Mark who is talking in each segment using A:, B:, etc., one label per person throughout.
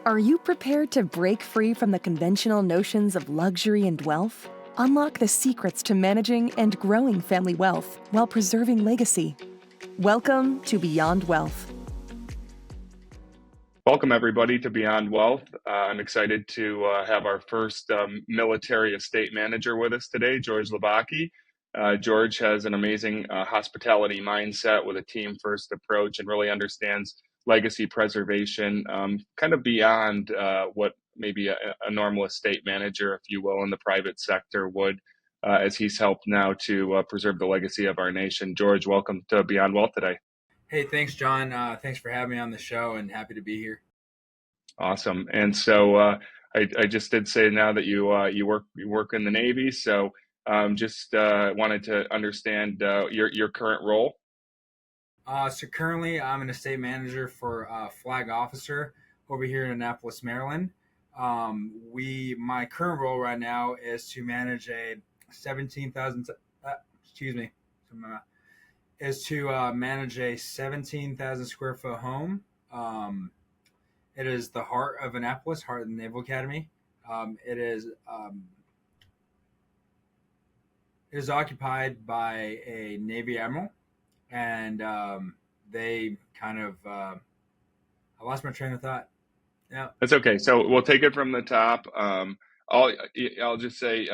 A: Are you prepared to break free from the conventional notions of luxury and wealth? Unlock the secrets to managing and growing family wealth while preserving legacy. Welcome to Beyond Wealth.
B: Welcome, everybody, to Beyond Wealth. I'm excited to have our first military estate manager with us today, Georges Labaki. George has an amazing hospitality mindset with a team-first approach and really understands legacy preservation, kind of beyond what maybe a normal estate manager, if you will, in the private sector would, as he's helped now to preserve the legacy of our nation. George, welcome to Beyond Wealth today.
C: Hey, thanks, John. Thanks for having me on the show and happy to be here.
B: Awesome. And so I just did say now that you work in the Navy, so just wanted to understand your current role.
C: So currently I'm an estate manager for Flag Officer over here in Annapolis, Maryland. My current role right now is to manage a 17,000, excuse me, is to manage a 17,000 square foot home. It is the heart of Annapolis, heart of the Naval Academy. It is occupied by a Navy admiral, and they kind of. I lost my train of thought. Yeah.
B: That's okay. So we'll take it from the top. I'll just say,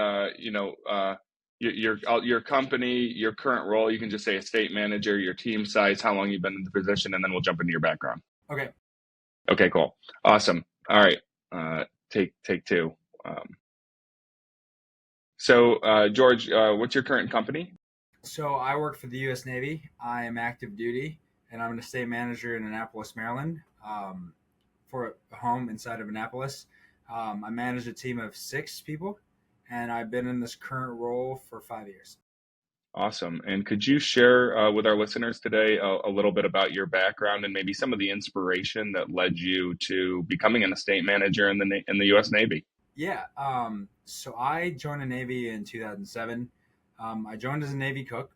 B: your company, your current role. You can just say estate manager, your team size, how long you've been in the position, and then we'll jump into your background.
C: Okay.
B: Okay, cool. Awesome. All right. Take two. George, what's your current company?
C: So I work for the U.S. Navy. I am active duty, and I'm an estate manager in Annapolis, Maryland, for a home inside of Annapolis. I manage a team of 6 people, and I've been in this current role for 5 years.
B: Awesome. And could you share with our listeners today a little bit about your background and maybe some of the inspiration that led you to becoming an estate manager in the U.S. Navy?
C: Yeah. So I joined the Navy in 2007. I joined as a Navy cook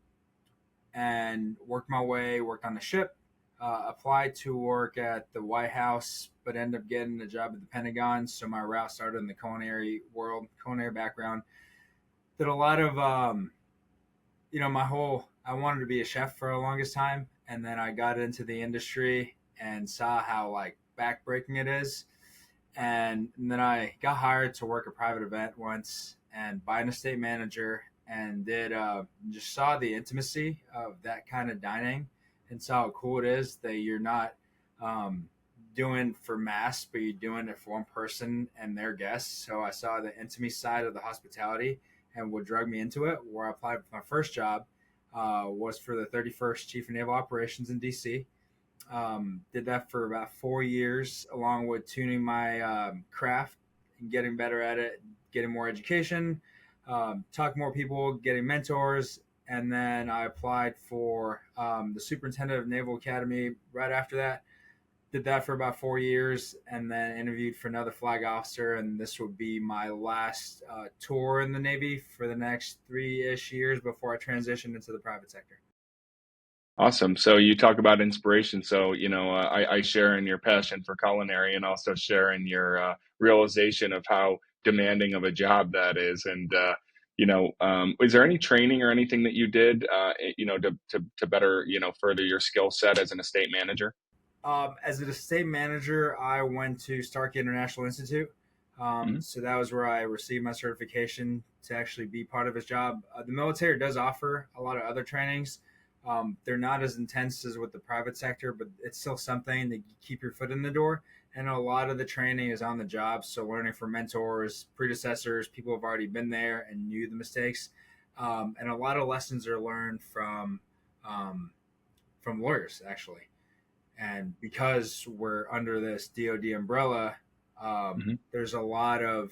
C: and worked on the ship, applied to work at the White House, but ended up getting a job at the Pentagon. So my route started in the culinary world, culinary background. Did a lot of, I wanted to be a chef for the longest time. And then I got into the industry and saw how backbreaking it is. And then I got hired to work a private event once and by an estate manager, and just saw the intimacy of that kind of dining and saw how cool it is that you're not doing for mass, but you're doing it for one person and their guests. So I saw the intimacy side of the hospitality and what drug me into it. Where I applied for my first job was for the 31st Chief of Naval Operations in DC. Did that for about 4 years, along with tuning my craft and getting better at it, getting more education, talk more people, getting mentors. And then I applied for the superintendent of Naval Academy right after that. Did that for about 4 years and then interviewed for another flag officer. And this would be my last tour in the Navy for the next 3-ish years before I transitioned into the private sector.
B: Awesome. So you talk about inspiration. So, I share in your passion for culinary and also share in your realization of how demanding of a job that is. And, is there any training or anything that you did, to better, further your skill set as an estate manager?
C: As an estate manager, I went to Stark International Institute.
B: Mhm.
C: So that was where I received my certification to actually be part of his job. The military does offer a lot of other trainings. They're not as intense as with the private sector, but it's still something to keep your foot in the door. And a lot of the training is on the job. So learning from mentors, predecessors, people who have already been there and knew the mistakes. And a lot of lessons are learned from lawyers, actually. And because we're under this DoD umbrella,
B: Mhm.
C: there's a lot of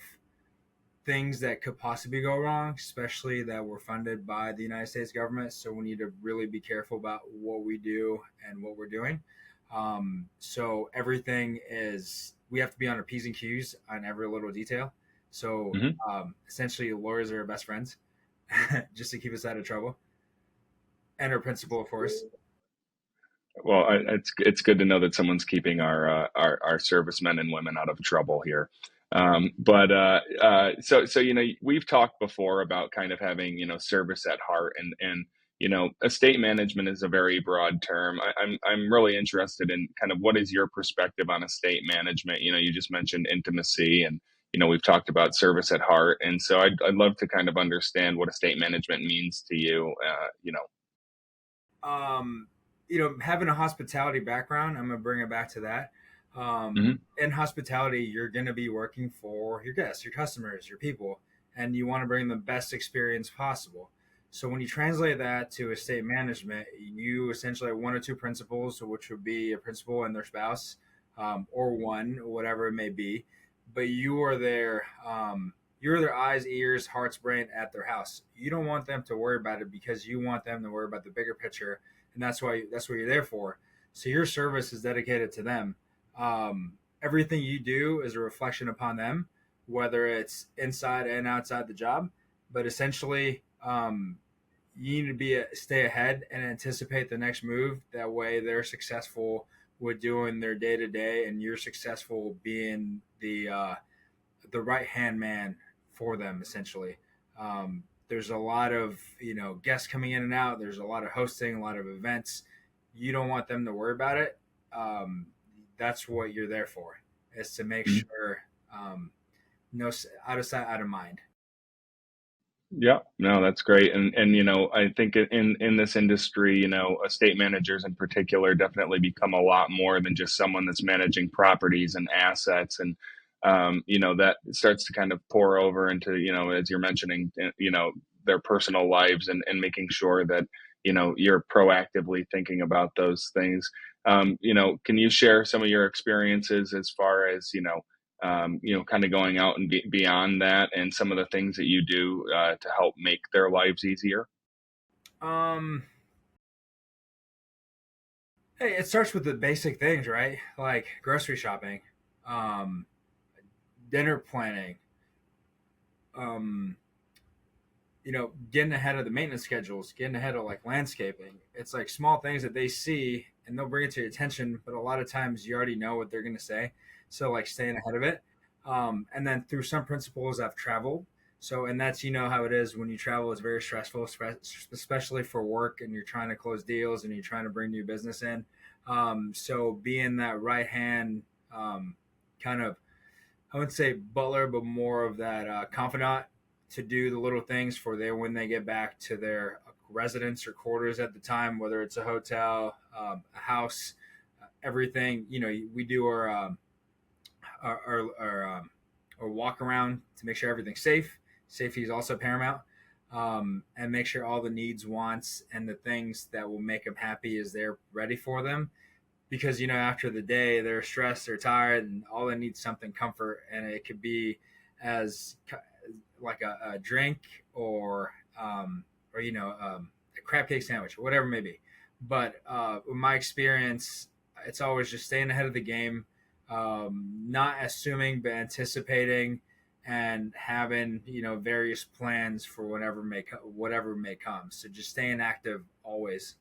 C: things that could possibly go wrong, especially that we're funded by the United States government. So we need to really be careful about what we do and what we're doing. So we have to be on our P's and Q's on every little detail. So
B: Mhm.
C: essentially, lawyers are our best friends just to keep us out of trouble. And our principal, of course.
B: Well, it's good to know that someone's keeping our servicemen and women out of trouble here. So we've talked before about kind of having service at heart, and estate management is a very broad term. I'm really interested in kind of what is your perspective on estate management. You just mentioned intimacy, and we've talked about service at heart, and so I'd love to kind of understand what estate management means to you.
C: Um, Having a hospitality background, I'm gonna bring it back to that.
B: Mhm.
C: In hospitality, you're gonna be working for your guests, your customers, your people, and you want to bring the best experience possible. So when you translate that to estate management, you essentially have one or two principals, which would be a principal and their spouse, or one, whatever it may be. But you are their you're their eyes, ears, hearts, brain at their house. You don't want them to worry about it because you want them to worry about the bigger picture, and that's what you're there for. So your service is dedicated to them. Everything you do is a reflection upon them, whether it's inside and outside the job. But essentially, you need to stay ahead and anticipate the next move. That way, they're successful with doing their day to day, and you're successful being the right hand man for them. Essentially, there's a lot of guests coming in and out. There's a lot of hosting, a lot of events. You don't want them to worry about it. Um, that's what you're there for, is to make sure no out of sight, out of mind.
B: Yeah, no, that's great. And I think in this industry, estate managers in particular definitely become a lot more than just someone that's managing properties and assets. And that starts to kind of pour over into, as you're mentioning, their personal lives, and making sure that, you're proactively thinking about those things. Can you share some of your experiences as far as, kind of going out and beyond that, and some of the things that you do to help make their lives easier?
C: Um, Hey, it starts with the basic things, right? Like grocery shopping, um, dinner planning, um, getting ahead of the maintenance schedules, getting ahead of like landscaping. It's like small things that they see and they'll bring it to your attention, but a lot of times you already know what they're going to say. So, like staying ahead of it. And then through some principles, I've traveled. So, and that's, how it is when you travel, it's very stressful, especially for work and you're trying to close deals and you're trying to bring new business in. So, being that right hand kind of, I wouldn't say butler, but more of that confidant to do the little things for when they get back to their residence or quarters at the time, whether it's a hotel, a house, everything. We do our walk around to make sure everything's safe. Safety is also paramount, and make sure all the needs, wants, and the things that will make them happy is there ready for them, because after the day they're stressed, they're tired, and all they need is something comfort, and it could be as like a drink, or a crab cake sandwich or whatever it may be. But in my experience, it's always just staying ahead of the game, not assuming but anticipating, and having various plans for whatever may come. So just staying active always.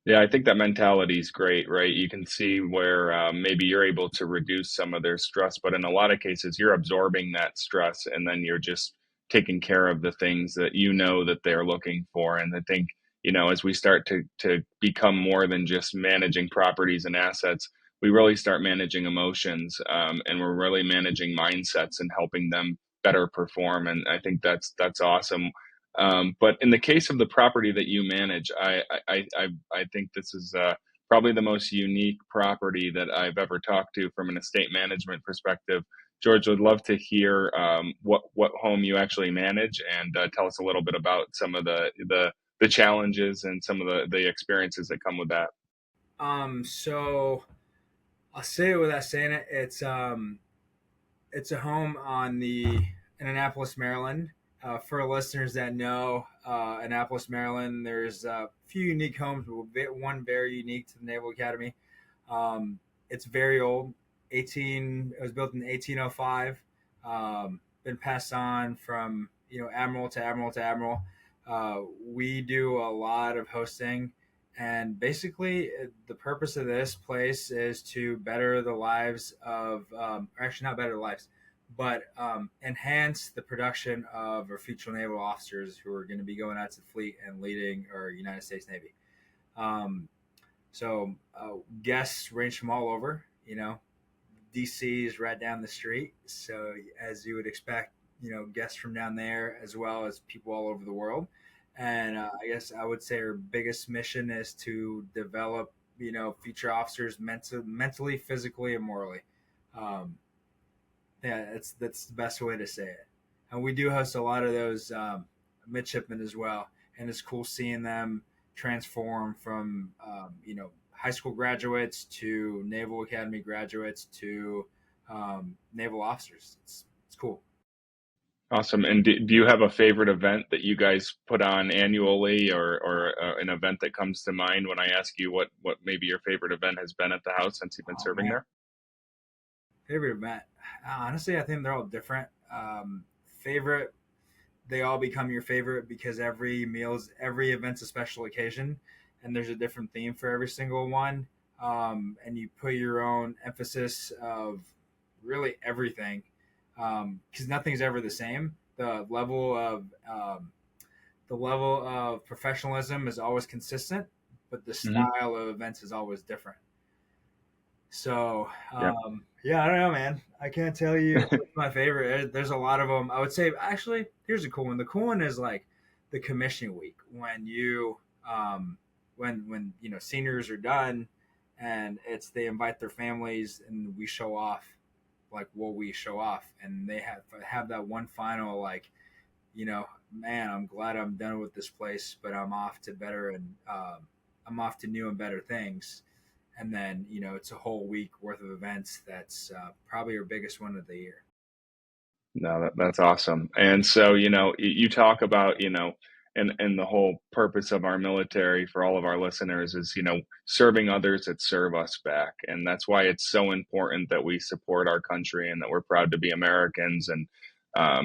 B: Yeah, I think that mentality is great, right? You can see where maybe you're able to reduce some of their stress, but in a lot of cases, you're absorbing that stress, and then you're just taking care of the things that that they're looking for. And I think, as we start to become more than just managing properties and assets, we really start managing emotions, and we're really managing mindsets and helping them better perform. And I think that's awesome. But in the case of the property that you manage, I think this is probably the most unique property that I've ever talked to from an estate management perspective. George, would love to hear what home you actually manage, and tell us a little bit about some of the challenges and some of the experiences that come with that.
C: So I'll say it without saying it. It's a home in Annapolis, Maryland. For listeners that know Annapolis, Maryland, there's a few unique homes. One very unique to the Naval Academy. It's very old. It was built in 1805. Been passed on from admiral to admiral to admiral. We do a lot of hosting And basically, the purpose of this place is to better the lives of, or actually not better the lives, but enhance the production of our future naval officers who are going to be going out to the fleet and leading our United States Navy. Um, so guests range from all over. DC is right down the street, so as you would expect, guests from down there as well as people all over the world. And I guess I would say our biggest mission is to develop, future officers mentally, physically, and morally. Um, yeah, that's the best way to say it. And we do host a lot of those midshipmen as well, and it's cool seeing them transform from high school graduates to Naval Academy graduates to naval officers. It's cool.
B: Awesome. And do you have a favorite event that you guys put on annually, or an event that comes to mind when I ask you what maybe your favorite event has been at the house since you've been
C: Oh
B: serving
C: man,
B: there?
C: favorite event. Honestly, I think they're all different. Favorite, they all become your favorite because every event's a special occasion, and there's a different theme for every single one. And you put your own emphasis of really everything, because nothing's ever the same. The level of professionalism is always consistent, but the
B: Hmm.
C: style of events is always different. So,
B: Yeah.
C: yeah, I don't know, man. I can't tell you what's my favorite. There's a lot of them. I would say, actually, here's a cool one. The cool one is like the commissioning week when seniors are done, and they invite their families, and we show off like what we show off, and they have that one final like, man, I'm glad I'm done with this place, but I'm off to better and I'm off to new and better things. And then it's a whole week worth of events. That's probably our biggest one of the year.
B: No, that's awesome. And so, you talk about, and the whole purpose of our military for all of our listeners is, serving others that serve us back. And that's why it's so important that we support our country and that we're proud to be Americans. And, I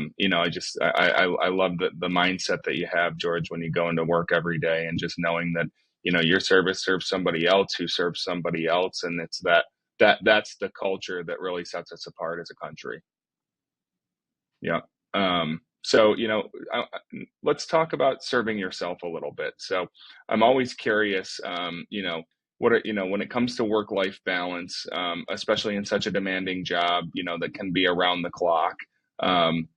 B: love the mindset that you have, George, when you go into work every day and just knowing that, your service serves somebody else who serves somebody else. And it's that's the culture that really sets us apart as a country. Yeah. So, let's talk about serving yourself a little bit. So, I'm always curious, when it comes to work-life balance, especially in such a demanding job, that can be around the clock, um,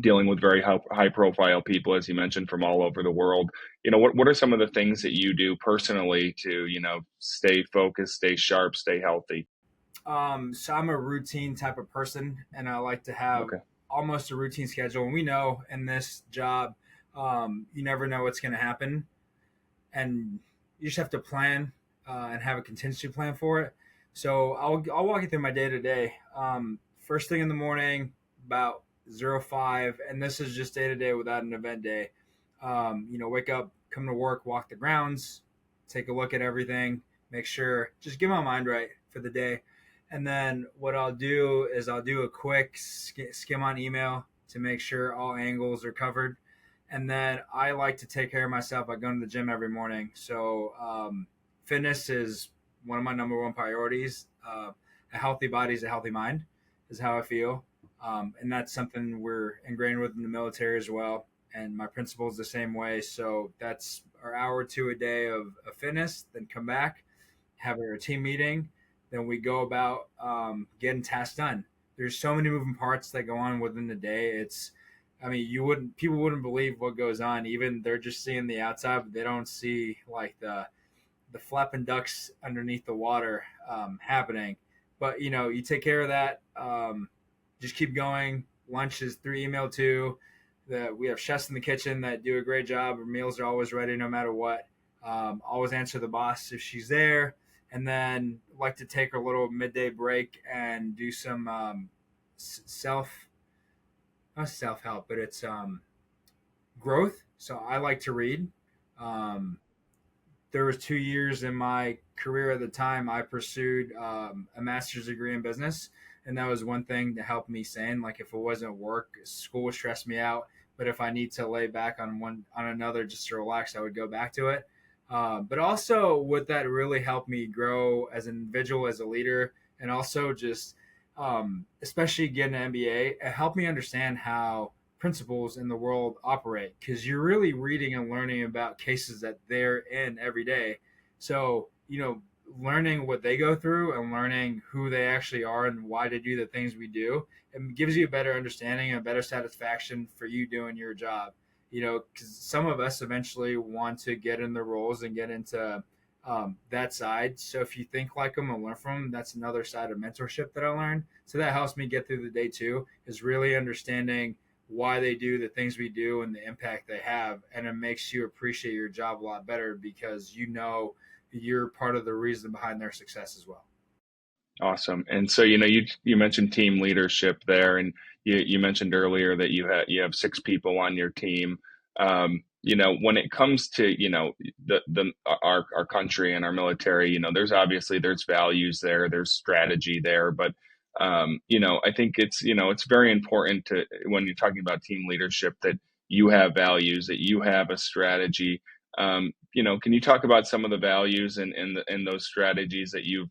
B: dealing with very high profile people, as you mentioned, from all over the world. What are some of the things that you do personally to, stay focused, stay sharp, stay healthy?
C: So I'm a routine type of person, and I like to have
B: Okay.
C: almost a routine schedule. And we know in this job, you never know what's going to happen, and you just have to plan and have a contingency plan for it. So I'll walk you through my day to day. First thing in the morning, about 05, and this is just day to day without an event day. Wake up, come to work, walk the grounds, take a look at everything, make sure, just get my mind right for the day. And then what I'll do is I'll do a quick skim on email to make sure all angles are covered. And then I like to take care of myself. I go to the gym every morning. So fitness is one of my number one priorities. A healthy body is a healthy mind, is how I feel. And that's something we're ingrained with in the military as well. And my principal is the same way. So that's our hour or two a day of fitness. Then come back, have a team meeting. Then we go about getting tasks done. There's so many moving parts that go on within the day. I mean, people wouldn't believe what goes on. Even they're just seeing the outside, but they don't see like the flapping ducks underneath the water happening. But you take care of that. Just keep going. Lunch is through email too. We have chefs in the kitchen that do a great job. Our meals are always ready, no matter what. Always answer the boss if she's there, and then like to take a little midday break and do some self not self help, but it's growth. So I like to read. Um, there was 2 years in my career at the time I pursued a master's degree in business, and that was one thing to help me sane. Like if it wasn't work, school would stress me out. But if I need to lay back on another just to relax, I would go back to it. But also, what that really helped me grow as an individual, as a leader, and also just, especially getting an MBA, it helped me understand how principles in the world operate, because you're really reading and learning about cases that they're in every day. So, learning what they go through and learning who they actually are and why they do the things we do, it gives you a better understanding and a better satisfaction for you doing your job. Because some of us eventually want to get in the roles and get into that side. So if you think like them and learn from them, that's another side of mentorship that I learned. So that helps me get through the day too, is really understanding why they do the things we do and the impact they have. And it makes you appreciate your job a lot better, because you're part of the reason behind their success as well.
B: Awesome. And so, you mentioned team leadership there, and you mentioned earlier that you have 6 people on your team. When it comes to, our country and our military, there's values there, there's strategy there, but I think it's very important to, when you're talking about team leadership, that you have values, that you have a strategy. Can you talk about some of the values and those strategies that you've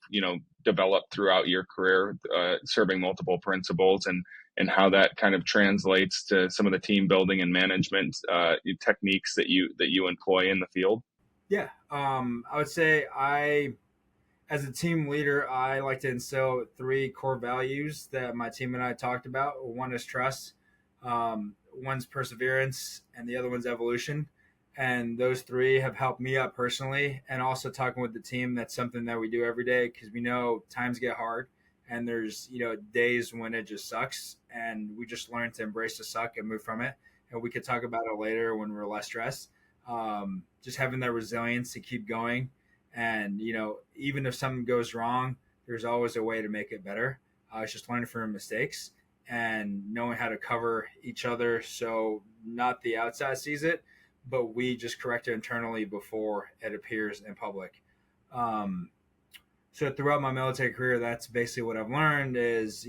B: developed throughout your career, serving multiple principals, and how that kind of translates to some of the team building and management techniques that you employ in the field?
C: Yeah, I would say as a team leader, I like to instill 3 core values that my team and I talked about. One is trust, one's perseverance, and the other one's evolution. And those 3 have helped me out personally. And also talking with the team, that's something that we do every day, because we know times get hard and there's, days when it just sucks. And we just learn to embrace the suck and move from it. And we could talk about it later when we're less stressed. Just having that resilience to keep going, and even if something goes wrong, there's always a way to make it better. It's just learning from mistakes and knowing how to cover each other, so not the outside sees it, but we just correct it internally before it appears in public. um, so throughout my military career, that's basically what I've learned is,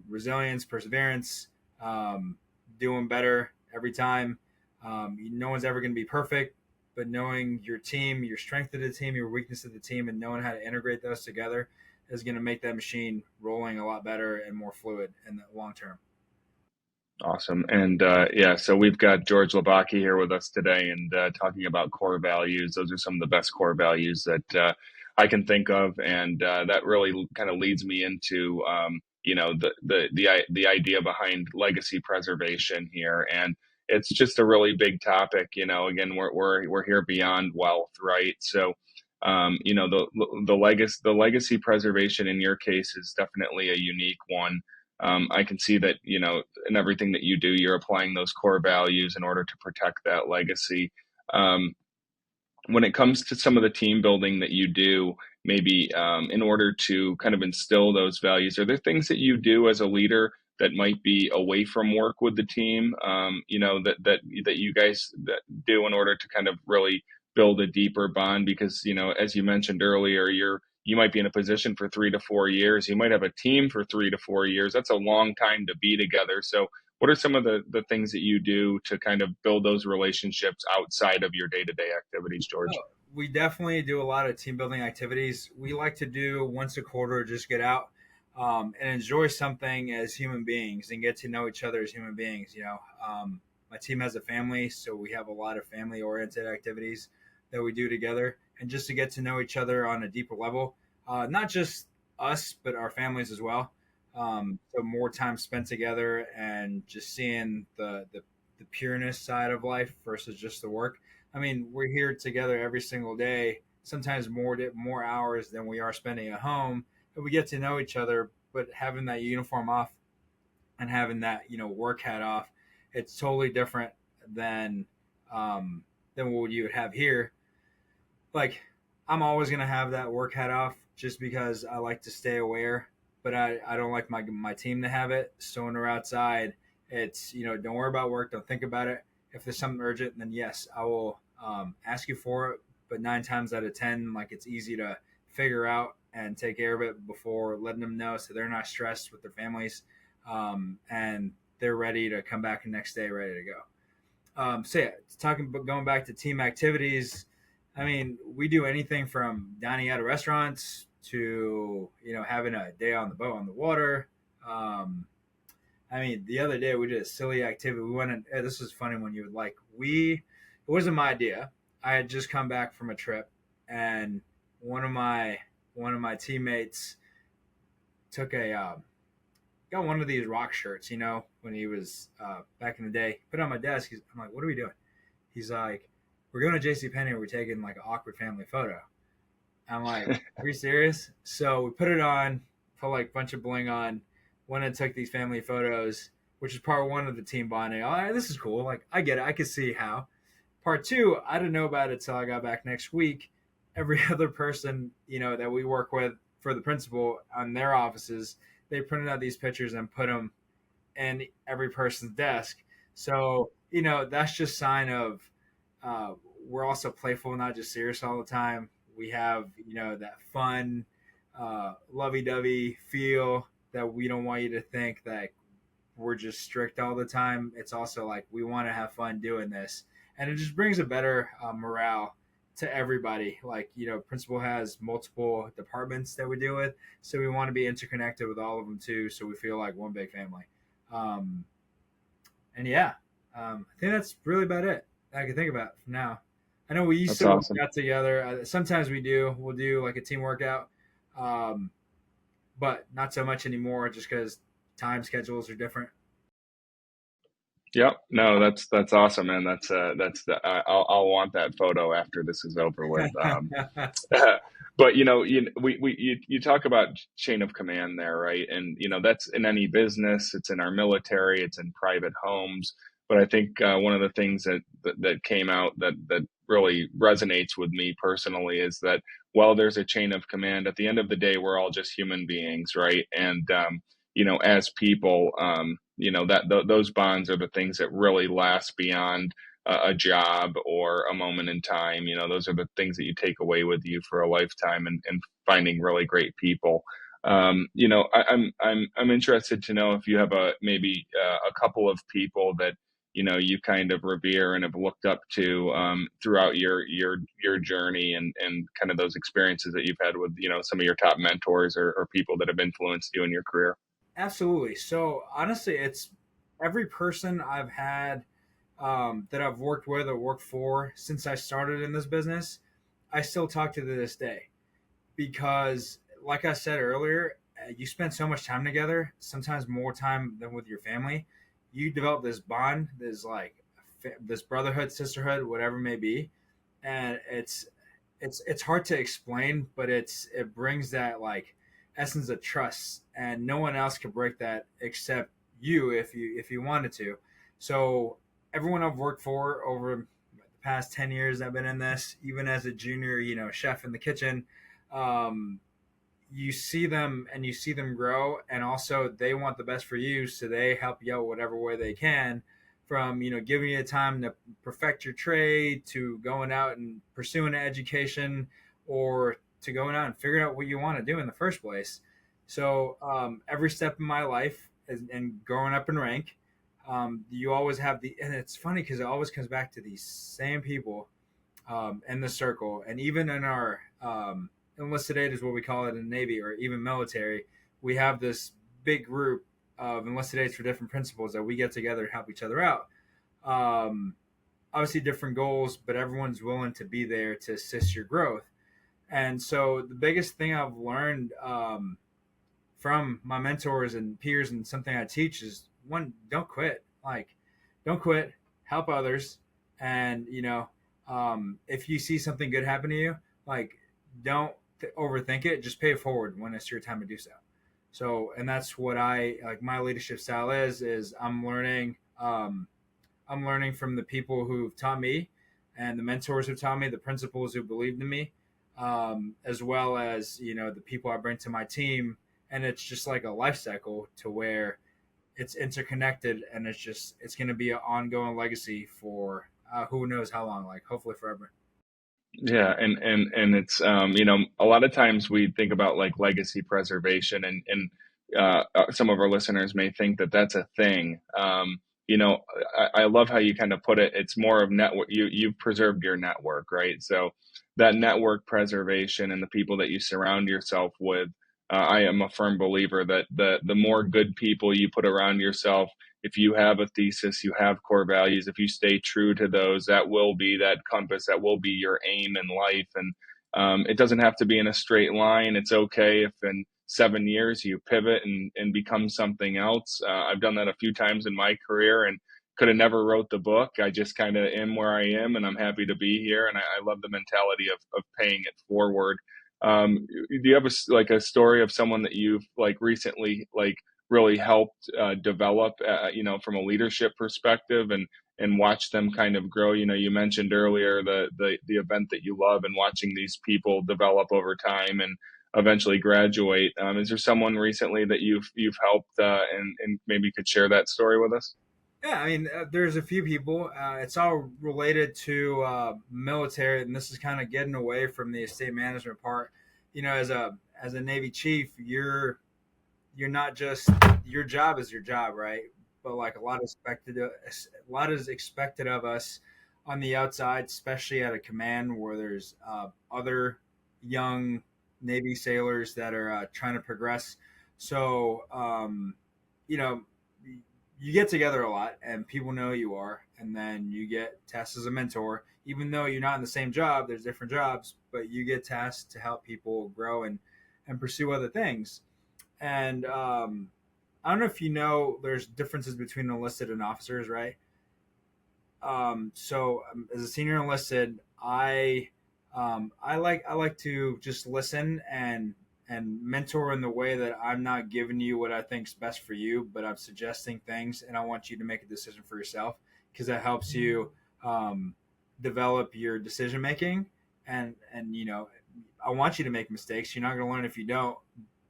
C: resilience, perseverance, um, doing better every time. No one's ever going to be perfect, but knowing your team, your strength of the team, your weakness of the team, and knowing how to integrate those together is going to make that machine rolling a lot better and more fluid in the long term.
B: Awesome. And yeah, so we've got George Labaki here with us today, and talking about core values. Those are some of the best core values that I can think of, and that really kind of leads me into the idea behind legacy preservation here, and it's just a really big topic. Again, we're here beyond wealth, right? So. The legacy preservation in your case is definitely a unique one. I can see that, in everything that you do, you're applying those core values in order to protect that legacy. Um, when it comes to some of the team building that you do, maybe in order to kind of instill those values, are there things that you do as a leader that might be away from work with the team, that you guys that do in order to kind of really build a deeper bond? Because, as you mentioned earlier, you might be in a position for 3 to 4 years. You might have a team for 3 to 4 years. That's a long time to be together. So what are some of the things that you do to kind of build those relationships outside of your day-to-day activities, George?
C: We definitely do a lot of team building activities. We like to do once a quarter, just get out and enjoy something as human beings and get to know each other as human beings. My team has a family, so we have a lot of family oriented activities that we do together, and just to get to know each other on a deeper level, not just us, but our families as well. So more time spent together and just seeing the pureness side of life versus just the work. I mean, we're here together every single day, sometimes more hours than we are spending at home, and we get to know each other. But having that uniform off and having that work hat off, it's totally different than um, than what you would have here. Like, I'm always gonna have that work hat off just because I like to stay aware, but I don't like my team to have it. So when we're outside, it's don't worry about work, don't think about it. If there's something urgent, then yes, I will ask you for it. But 9 times out of 10, like, it's easy to figure out and take care of it before letting them know, so they're not stressed with their families, and they're ready to come back the next day, ready to go. So yeah, talking, but going back to team activities, I mean, we do anything from dining out at restaurants to having a day on the boat on the water. Um, I mean, the other day we did a silly activity. We went and this was funny when you would like we. It wasn't my idea. I had just come back from a trip, and one of my one of my teammates took a got one of these rock shirts. When he was back in the day, put it on my desk. I'm like, what are we doing? He's like, we're going to J.C. Penney and we're taking like an awkward family photo. I'm like, are you serious? So we put it on, put like a bunch of bling on, went and took these family photos, which is part one of the team bonding. All right, this is cool. Like, I get it. I can see how. Part two, I didn't know about it till I got back next week. Every other person, that we work with for the principal on their offices, they printed out these pictures and put them in every person's desk. So, that's just sign of uh, we're also playful, not just serious all the time. We have, that fun, lovey-dovey feel that we don't want you to think that we're just strict all the time. It's also like we want to have fun doing this, and it just brings a better morale to everybody. Like, principal has multiple departments that we deal with, so we want to be interconnected with all of them too, so we feel like one big family. Um, and yeah, I think that's really about it I can think about for now. I know we used
B: That's
C: to work
B: awesome.
C: out together. Sometimes we'll do like a team workout, um, but not so much anymore just because time schedules are different.
B: Yep. No, that's awesome, man. That's I'll want that photo after this is over with. But you talk about chain of command there, right? And that's in any business, it's in our military, it's in private homes. But I think one of the things that came out that really resonates with me personally is that while there's a chain of command, at the end of the day, we're all just human beings, right? And as people, those bonds are the things that really last beyond a job or a moment in time. Those are the things that you take away with you for a lifetime, and finding really great people. I'm interested to know if you have maybe a couple of people that you kind of revere and have looked up to throughout your journey, and kind of those experiences that you've had with some of your top mentors, or people that have influenced you in your career.
C: Absolutely. So honestly, it's every person I've had that I've worked with or worked for since I started in this business, I still talk to this day because, like I said earlier, you spend so much time together, sometimes more time than with your family. You develop this bond, this brotherhood, sisterhood, whatever it may be, and it's hard to explain, but it brings that like essence of trust, and no one else could break that except you if you wanted to. So everyone I've worked for over the past 10 years I've been in this, even as a junior, chef in the kitchen, um, you see them and you see them grow, and also they want the best for you, so they help you out whatever way they can, from giving you time to perfect your trade, to going out and pursuing an education, or to going out and figuring out what you want to do in the first place. So every step in my life and growing up in rank, you always have and it's funny because it always comes back to these same people in the circle, and even in our enlisted aid is what we call it in the Navy, or even military, we have this big group of enlisted aides for different principles that we get together and help each other out. Um, Obviously, different goals, but everyone's willing to be there to assist your growth. And so, the biggest thing I've learned from my mentors and peers, and something I teach, is one: don't quit. Like, don't quit. Help others, and if you see something good happen to you, like, don't overthink it. Just pay it forward when it's your time to do so. So, and that's what I like. My leadership style is I'm learning from the people who've taught me, and the mentors who taught me, the principals who believed in me, as well as the people I bring to my team. And it's just like a life cycle to where it's interconnected, and it's going to be an ongoing legacy for who knows how long, like hopefully forever.
B: Yeah, and it's a lot of times we think about like legacy preservation, and some of our listeners may think that that's a thing. I love how you kind of put it. It's more of network. You've preserved your network, right? So that network preservation and the people that you surround yourself with. I am a firm believer that the more good people you put around yourself, if you have a thesis, you have core values, if you stay true to those, that will be that compass, that will be your aim in life. And it doesn't have to be in a straight line. It's okay if in 7 years you pivot and become something else. I've done that a few times in my career and could have never wrote the book. I just kind of am where I am, and I'm happy to be here. And I love the mentality of paying it forward. Do you have a story of someone that you've like recently really helped develop, from a leadership perspective, and watch them kind of grow? You mentioned earlier the event that you love and watching these people develop over time and eventually graduate. Is there someone recently that you've helped, and maybe could share that story with us?
C: Yeah, I mean, there's a few people. It's all related to military, and this is kind of getting away from the estate management part. As a Navy chief, you're not just, your job is your job, right? But like a lot is expected of us on the outside, especially at a command where there's other young Navy sailors that are trying to progress. So you know, you get together a lot and people know you are, and then you get tasked as a mentor. Even though you're not in the same job, there's different jobs, but you get tasked to help people grow and pursue other things. And I don't know if you know, there's differences between enlisted and officers, right? As a senior enlisted, I like to just listen and mentor in the way that I'm not giving you what I think's best for you, but I'm suggesting things, and I want you to make a decision for yourself because that helps you um, develop your decision making. And I want you to make mistakes. You're not going to learn if you don't,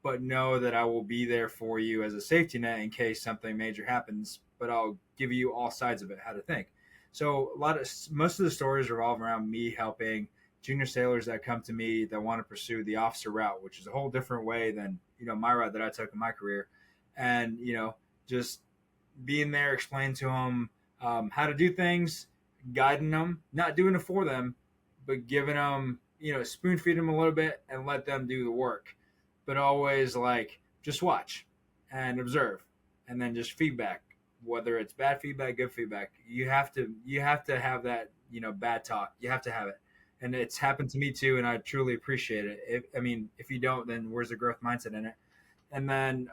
C: but know that I will be there for you as a safety net in case something major happens. But I'll give you all sides of it, how to think. So most of the stories revolve around me helping junior sailors that come to me that want to pursue the officer route, which is a whole different way than my route that I took in my career, and just being there, explaining to them how to do things, guiding them, not doing it for them, but giving them spoon feed them a little bit and let them do the work, but always like just watch and observe, and then just feedback, whether it's bad feedback, good feedback. You have to have that bad talk. You have to have it, and it's happened to me too, and I truly appreciate it. If you don't, then where's the growth mindset in it? And then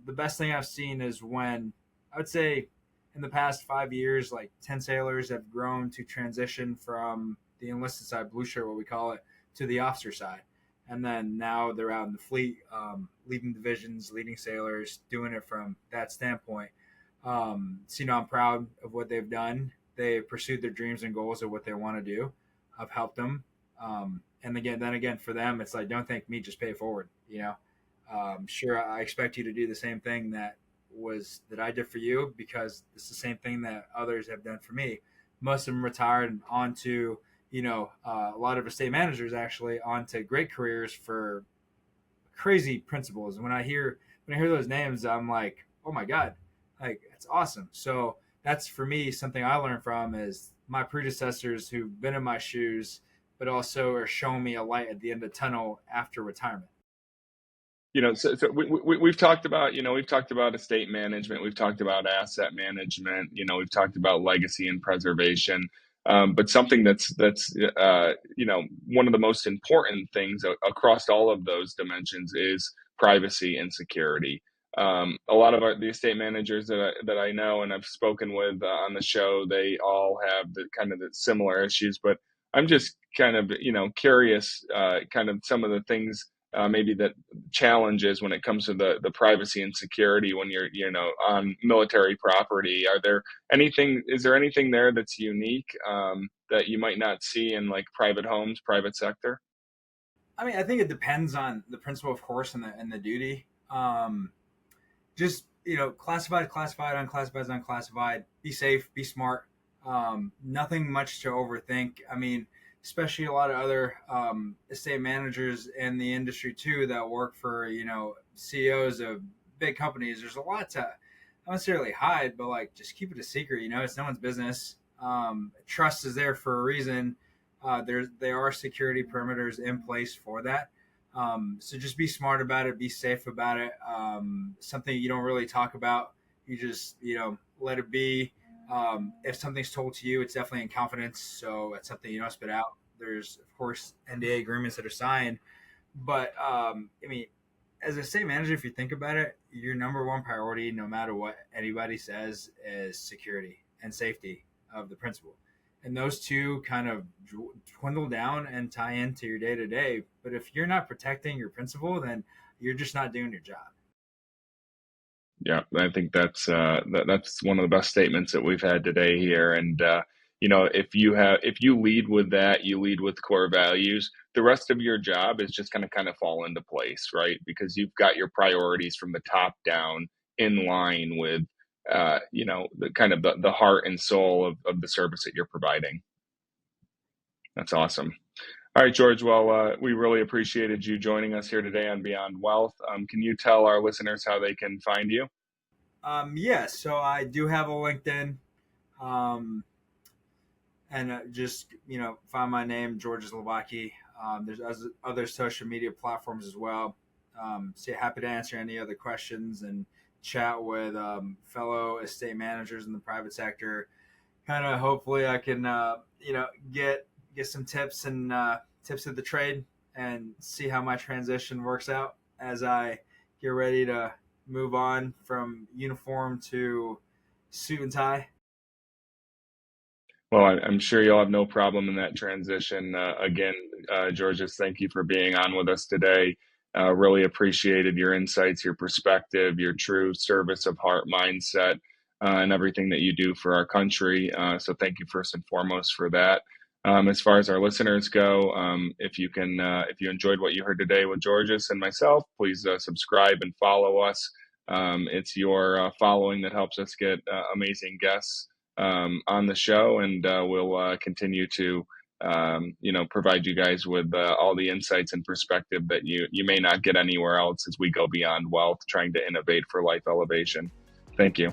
C: the best thing I've seen is when, I would say, in the past 5 years, like 10 sailors have grown to transition from the enlisted side, blue shirt, what we call it, to the officer side. And then now they're out in the fleet, leading divisions, leading sailors, doing it from that standpoint. I'm proud of what they've done. They pursued their dreams and goals of what they want to do. I've helped them. And again, for them, it's like, don't thank me, just pay it forward. Sure, I expect you to do the same thing that I did for you, because it's the same thing that others have done for me. Most of them retired and on to, a lot of estate managers actually onto great careers for crazy principles. And when I hear those names, I'm like, oh my God, like it's awesome. So that's for me something I learned from is my predecessors who've been in my shoes, but also are showing me a light at the end of the tunnel after retirement.
B: So we've talked about, estate management, we've talked about asset management, we've talked about legacy and preservation. But something that's one of the most important things across all of those dimensions is privacy and security. A lot of the estate managers that I know and I've spoken with on the show, they all have the kind of the similar issues. But I'm just kind of curious, kind of some of the things, maybe that challenges when it comes to the privacy and security when you're on military property. Is there anything there that's unique, that you might not see in like private homes, private sector?
C: I mean, I think it depends on the principle, of course, and the duty. Just classified, classified, unclassified, unclassified. Be safe, be smart. Nothing much to overthink. I mean, especially a lot of other estate managers in the industry too that work for CEOs of big companies. There's a lot to not necessarily hide, but like just keep it a secret. It's no one's business. Trust is there for a reason. There are security perimeters in place for that. So just be smart about it, be safe about it. Something you don't really talk about, you just let it be. If something's told to you, it's definitely in confidence, so it's something you don't spit out. There's of course NDA agreements that are signed, but as a state manager, if you think about it, your number one priority, no matter what anybody says, is security and safety of the principal. And those two kind of dwindle down and tie into your day to day. But if you're not protecting your principal, then you're just not doing your job.
B: Yeah, I think that's one of the best statements that we've had today here. And if you lead with that, you lead with core values. The rest of your job is just going to kind of fall into place, right? Because you've got your priorities from the top down in line with the kind of the heart and soul of the service that you're providing. That's awesome. All right, George. Well, we really appreciated you joining us here today on Beyond Wealth. Can you tell our listeners how they can find you?
C: So I do have a LinkedIn, and just find my name, Georges Labaki. There's other social media platforms as well. So happy to answer any other questions and chat with fellow estate managers in the private sector. Kind of hopefully I can get some tips and tips of the trade and see how my transition works out as I get ready to move on from uniform to suit and tie.
B: Well, I'm sure you'll have no problem in that transition. Again, Georges, thank you for being on with us today. Really appreciated your insights, your perspective, your true service of heart mindset, and everything that you do for our country. So thank you first and foremost for that. As far as our listeners go, if you enjoyed what you heard today with Georges and myself, please subscribe and follow us. It's your following that helps us get amazing guests on the show, and we'll continue to provide you guys with all the insights and perspective that you may not get anywhere else as we go beyond wealth, trying to innovate for life elevation. Thank you.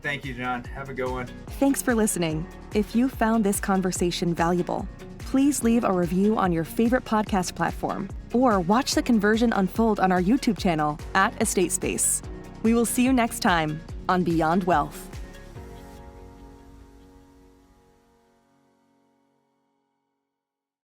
C: Thank you, John. Have a good one.
A: Thanks for listening. If you found this conversation valuable, please leave a review on your favorite podcast platform or watch the conversion unfold on our YouTube channel @EstateSpace. We will see you next time on Beyond Wealth.